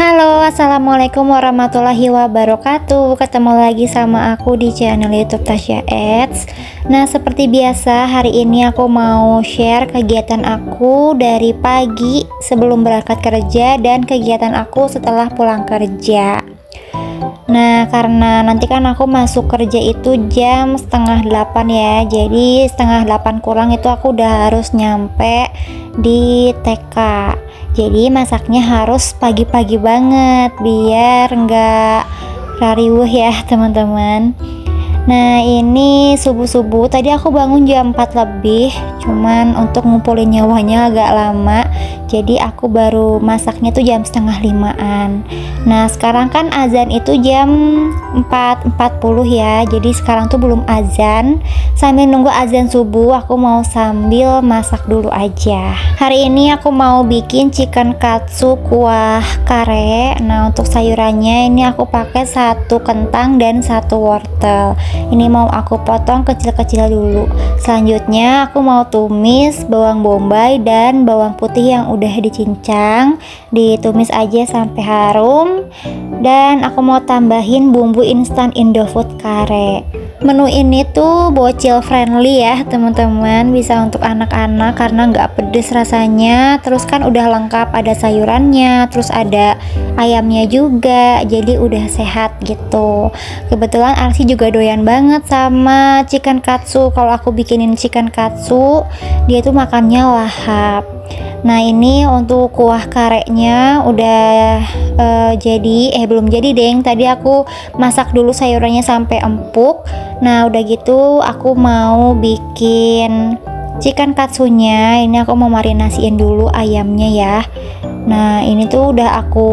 Halo, assalamualaikum warahmatullahi wabarakatuh. Ketemu lagi sama aku di channel YouTube Tasya Eats. Nah, seperti biasa, hari ini aku mau share kegiatan aku dari pagi sebelum berangkat kerja dan kegiatan aku setelah pulang kerja. Nah, karena nanti kan aku masuk kerja itu jam setengah 8 ya. Jadi setengah 8 kurang itu aku udah harus nyampe di TK. Jadi masaknya harus pagi-pagi banget biar nggak rariwuh ya teman-teman. Nah, ini subuh-subuh tadi aku bangun jam 4 lebih, cuman untuk ngumpulin nyawanya agak lama. Jadi aku baru masaknya tuh jam setengah 5-an. Nah, sekarang kan azan itu jam 4.40 ya. Jadi sekarang tuh belum azan. Sambil nunggu azan subuh, aku mau sambil masak dulu aja. Hari ini aku mau bikin chicken katsu kuah kare. Nah, untuk sayurannya ini aku pakai 1 kentang dan 1 wortel. Ini mau aku potong kecil-kecil dulu. Selanjutnya aku mau tumis bawang bombay dan bawang putih yang udah dicincang. Ditumis aja sampai harum. Dan aku mau tambahin bumbu instan Indofood kare. Menu ini tuh bocil friendly ya teman-teman, bisa untuk anak-anak karena nggak pedes rasanya. Terus kan udah lengkap, ada sayurannya, terus ada ayamnya juga, jadi udah sehat gitu. Kebetulan Arsi juga doyan banget sama chicken katsu. Kalau aku bikinin chicken katsu, dia tuh makannya lahap. Nah, ini untuk kuah karenya udah belum jadi deng. Tadi aku masak dulu sayurannya sampai empuk. Nah, udah gitu aku mau bikin chicken katsunya. Ini aku mau marinasiin dulu ayamnya ya. Nah, ini tuh udah aku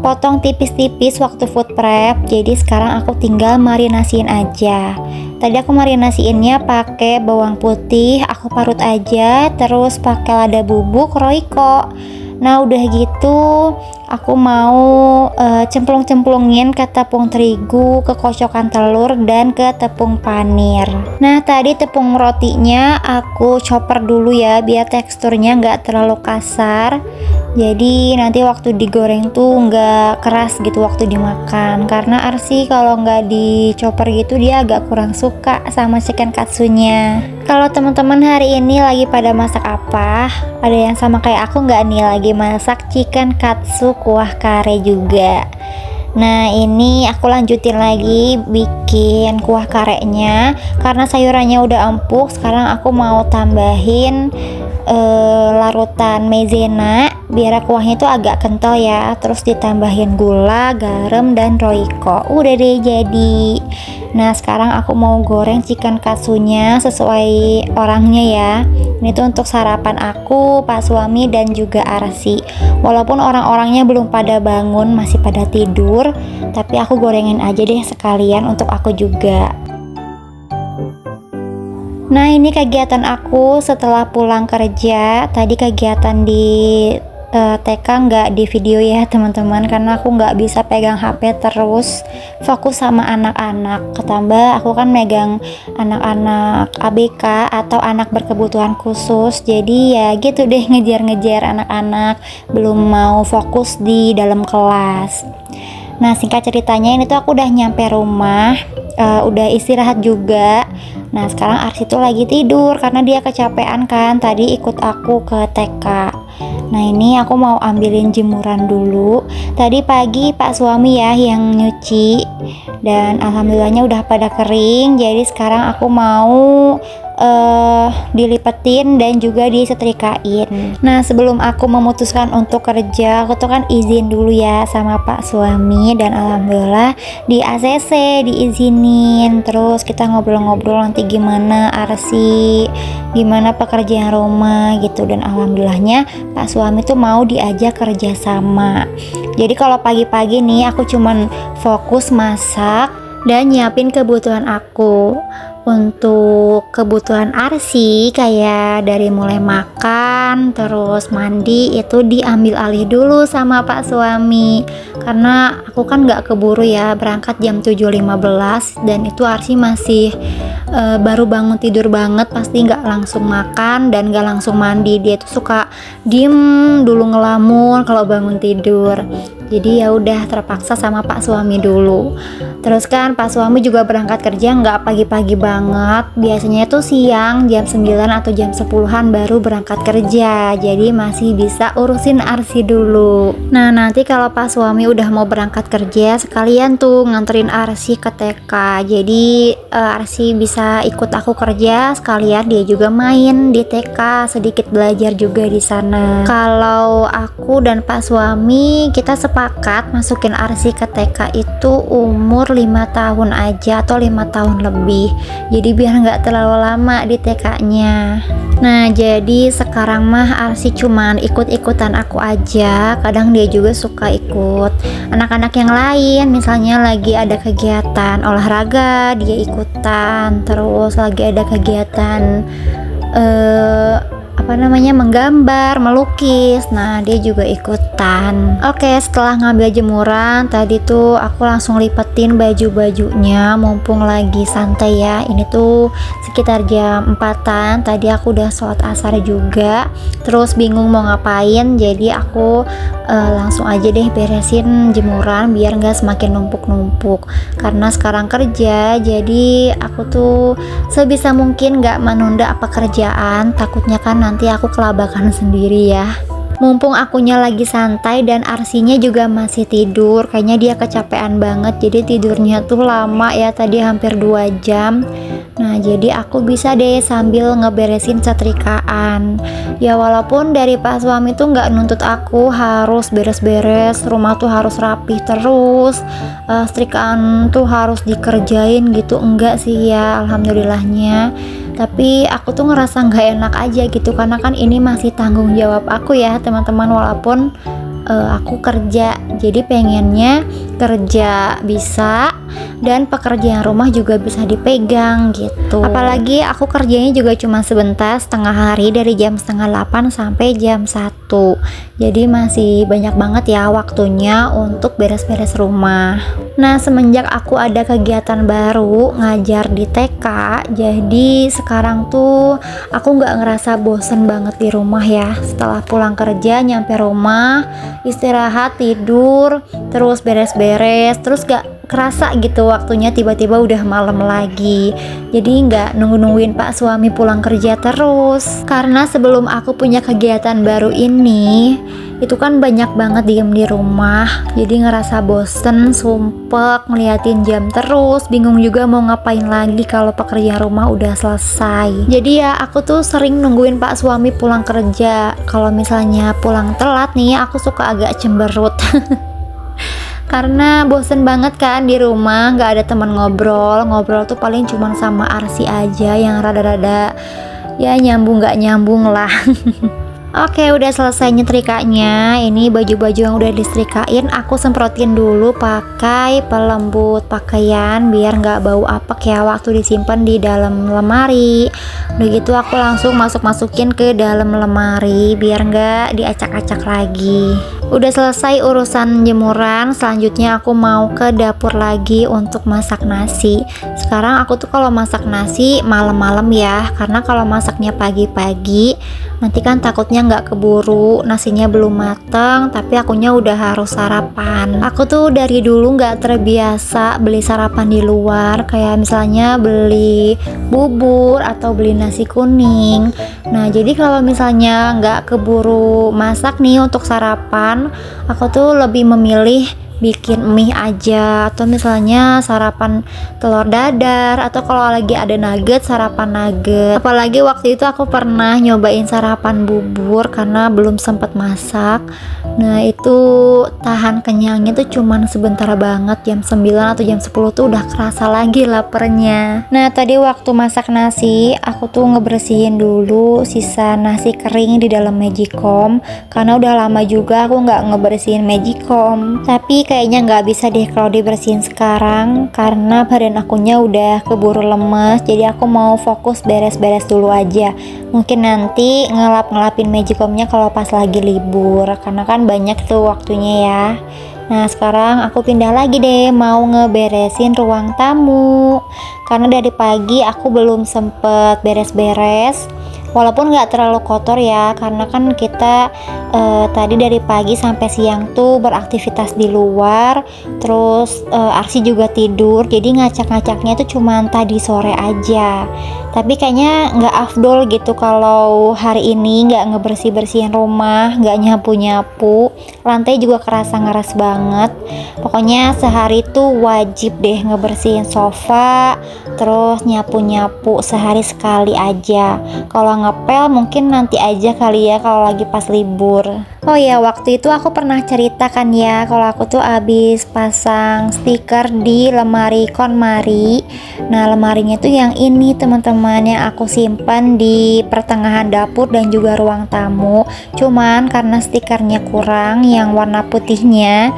potong tipis-tipis waktu food prep. Jadi sekarang aku tinggal marinasiin aja. Tadi aku marinasiinnya pakai bawang putih, aku parut aja, terus pakai lada bubuk Royco. Nah, udah gitu aku mau cemplung-cemplungin ke tepung terigu, ke kocokan telur, dan ke tepung panir. Nah, tadi tepung rotinya aku chopper dulu ya biar teksturnya nggak terlalu kasar. Jadi nanti waktu digoreng tuh nggak keras gitu waktu dimakan. Karena Arsi kalau nggak di chopper gitu dia agak kurang suka sama chicken katsunya. Kalau teman-teman hari ini lagi pada masak apa? Ada yang sama kayak aku nggak nih, lagi masak chicken katsu kuah kare juga. Nah, ini aku lanjutin lagi bikin kuah karenya. Karena sayurannya udah empuk, sekarang aku mau tambahin larutan maizena biar kuahnya itu agak kental ya. Terus ditambahin gula, garam, dan royco. Udah deh jadi. Nah, sekarang aku mau goreng chicken katsunya sesuai orangnya ya. Ini tuh untuk sarapan aku, Pak Suami, dan juga Arsi. Walaupun orang-orangnya belum pada bangun, masih pada tidur, tapi aku gorengin aja deh sekalian untuk aku juga. Nah, ini kegiatan aku setelah pulang kerja. Tadi kegiatan di TK nggak di video ya teman-teman, karena aku nggak bisa pegang HP terus, fokus sama anak-anak. Ketambah aku kan megang anak-anak ABK atau anak berkebutuhan khusus, jadi ya gitu deh, ngejar-ngejar anak-anak, belum mau fokus di dalam kelas. Nah, singkat ceritanya ini tuh aku udah nyampe rumah, udah istirahat juga. Nah, sekarang Arsi tuh lagi tidur karena dia kecapean kan, tadi ikut aku ke TK. Nah, ini aku mau ambilin jemuran dulu. Tadi pagi Pak Suami ya yang nyuci, dan alhamdulillahnya udah pada kering. Jadi sekarang aku mau dilipetin dan juga disetrikain. Nah, sebelum aku memutuskan untuk kerja, aku tuh kan izin dulu ya sama Pak Suami, dan alhamdulillah di ACC diizinin. Terus kita ngobrol-ngobrol nanti gimana Arsi, gimana pekerjaan rumah gitu, dan alhamdulillahnya Pak Suami tuh mau diajak kerja sama. Jadi kalau pagi-pagi nih aku cuman fokus masak dan nyiapin kebutuhan aku. Untuk kebutuhan Arsi kayak dari mulai makan terus mandi itu diambil alih dulu sama Pak Suami, karena aku kan nggak keburu ya, berangkat jam 7.15 dan itu Arsi masih baru bangun tidur banget, pasti nggak langsung makan dan nggak langsung mandi. Dia tuh suka diem dulu ngelamun kalau bangun tidur. Jadi ya udah terpaksa sama Pak suami dulu. Terus kan Pak suami juga berangkat kerja nggak pagi-pagi banget. Biasanya itu siang jam 9 atau jam 10-an baru berangkat kerja. Jadi masih bisa urusin Arsy dulu. Nah, nanti kalau Pak suami udah mau berangkat kerja, sekalian tuh nganterin Arsy ke TK. Jadi Arsy bisa ikut aku kerja, sekalian dia juga main di TK, sedikit belajar juga di sana. Kalau aku dan Pak suami kita sepakat masukin Arsy ke TK itu umur 5 tahun aja atau 5 tahun lebih. Jadi biar nggak terlalu lama di TK-nya. Nah, jadi sekarang mah Arsy cuman ikut-ikutan aku aja. Kadang dia juga suka ikut anak-anak yang lain, misalnya lagi ada kegiatan olahraga dia ikutan, terus lagi ada kegiatan menggambar, melukis, nah dia juga ikutan. Oke, setelah ngambil jemuran tadi tuh aku langsung lipetin baju-bajunya mumpung lagi santai ya. Ini tuh sekitar jam 4-an, tadi aku udah sholat asar juga, terus bingung mau ngapain, jadi aku langsung aja deh beresin jemuran biar nggak semakin numpuk-numpuk. Karena sekarang kerja, jadi aku tuh sebisa mungkin nggak menunda pekerjaan, takutnya kan nanti aku kelabakan sendiri ya. Mumpung akunya lagi santai dan Arsinya juga masih tidur, kayaknya dia kecapean banget, jadi tidurnya tuh lama ya, tadi hampir 2 jam. Nah, jadi aku bisa deh sambil ngeberesin setrikaan. Ya walaupun dari Pak suami tuh nggak nuntut aku harus beres-beres, rumah tuh harus rapih terus, setrikaan tuh harus dikerjain gitu, enggak sih ya, alhamdulillahnya. Tapi aku tuh ngerasa nggak enak aja gitu, karena kan ini masih tanggung jawab aku ya teman-teman, walaupun aku kerja, jadi pengennya kerja bisa dan pekerjaan rumah juga bisa dipegang gitu. Apalagi aku kerjanya juga cuma sebentar, setengah hari, dari jam 7:30 sampai jam 1. Jadi masih banyak banget ya waktunya untuk beres-beres rumah. Nah, semenjak aku ada kegiatan baru ngajar di TK, jadi sekarang tuh aku nggak ngerasa bosen banget di rumah ya. Setelah pulang kerja, nyampe rumah, istirahat, tidur, terus beres-beres, terus gak kerasa gitu waktunya tiba-tiba udah malam lagi. Jadi nggak nungguin Pak suami pulang kerja terus. Karena sebelum aku punya kegiatan baru ini, itu kan banyak banget diem di rumah, jadi ngerasa bosen, sumpek, ngeliatin jam terus, bingung juga mau ngapain lagi kalau pekerjaan rumah udah selesai. Jadi ya aku tuh sering nungguin Pak suami pulang kerja. Kalau misalnya pulang telat nih, aku suka agak cemberut. Karena bosen banget kan di rumah, nggak ada teman ngobrol tuh paling cuman sama Arsy aja yang rada-rada ya nyambung nggak nyambung lah. Oke, udah selesai nyetrikanya. Ini baju-baju yang udah disetrikain aku semprotin dulu pakai pelembut pakaian biar nggak bau apek ya waktu disimpan di dalam lemari. Udah gitu aku langsung masukin ke dalam lemari biar nggak diacak-acak lagi. Udah selesai urusan jemuran, selanjutnya aku mau ke dapur lagi untuk masak nasi. Sekarang aku tuh kalau masak nasi malam-malam ya, karena kalau masaknya pagi-pagi nanti kan takutnya nggak keburu, nasinya belum mateng, tapi akunya udah harus sarapan. Aku tuh dari dulu nggak terbiasa beli sarapan di luar, kayak misalnya beli bubur atau beli nasi kuning. Nah, jadi kalau misalnya nggak keburu masak nih untuk sarapan, aku tuh lebih memilih bikin mie aja, atau misalnya sarapan telur dadar, atau kalau lagi ada nugget, sarapan nugget. Apalagi waktu itu aku pernah nyobain sarapan bubur karena belum sempat masak. Nah, itu tahan kenyangnya tuh cuman sebentar banget, jam 9 atau jam 10 tuh udah kerasa lagi lapernya. Nah, tadi waktu masak nasi aku tuh ngebersihin dulu sisa nasi kering di dalam magicom, karena udah lama juga aku nggak ngebersihin magicom. Tapi kayaknya nggak bisa deh kalau dibersihin sekarang, karena badan akunya udah keburu lemes, jadi aku mau fokus beres-beres dulu aja. Mungkin nanti ngelap-ngelapin magicomnya kalau pas lagi libur, karena kan banyak tuh waktunya ya. Nah, sekarang aku pindah lagi deh, mau ngeberesin ruang tamu, karena dari pagi aku belum sempet beres-beres. Walaupun nggak terlalu kotor ya, karena kan kita tadi dari pagi sampai siang tuh beraktivitas di luar, terus Arsi juga tidur, jadi ngacak-ngacaknya tuh cuma tadi sore aja. Tapi kayaknya nggak afdol gitu kalau hari ini nggak ngebersih-bersihin rumah, nggak nyapu-nyapu, lantai juga kerasa ngeras banget. Pokoknya sehari tuh wajib deh ngebersihin sofa, terus nyapu-nyapu sehari sekali aja. Kalau ngepel mungkin nanti aja kali ya kalau lagi pas libur. Oh ya, waktu itu aku pernah ceritakan ya kalau aku tuh abis pasang stiker di lemari KonMari. Nah, lemarinya tuh yang ini teman-teman, yang aku simpan di pertengahan dapur dan juga ruang tamu. Cuman karena stikernya kurang yang warna putihnya,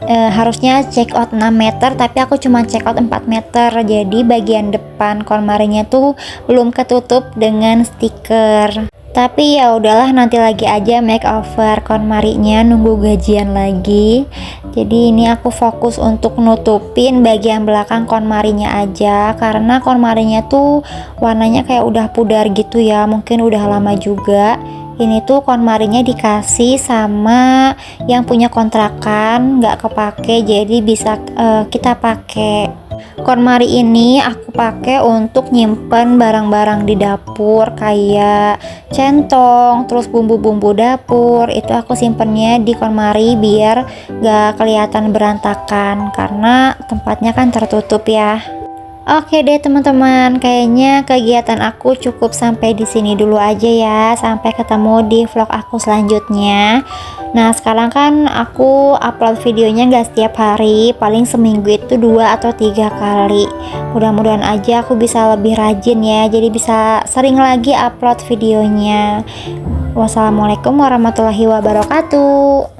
harusnya check out 6 meter tapi aku cuma check out 4 meter. Jadi bagian depan KonMarinya tuh belum ketutup dengan stiker. Tapi ya udahlah, nanti lagi aja makeover KonMarinya, nunggu gajian lagi. Jadi ini aku fokus untuk nutupin bagian belakang KonMarinya aja, karena KonMarinya tuh warnanya kayak udah pudar gitu ya, mungkin udah lama juga. Ini tuh KonMarinya dikasih sama yang punya kontrakan, nggak kepake, jadi bisa kita pakai. KonMari ini aku pakai untuk nyimpen barang-barang di dapur kayak centong, terus bumbu-bumbu dapur. Itu aku simpennya di KonMari biar gak kelihatan berantakan karena tempatnya kan tertutup ya. Oke deh teman-teman, kayaknya kegiatan aku cukup sampai di sini dulu aja ya. Sampai ketemu di vlog aku selanjutnya. Nah, sekarang kan aku upload videonya gak setiap hari, paling seminggu itu 2 atau 3 kali. Mudah-mudahan aja aku bisa lebih rajin ya, jadi bisa sering lagi upload videonya. Wassalamualaikum warahmatullahi wabarakatuh.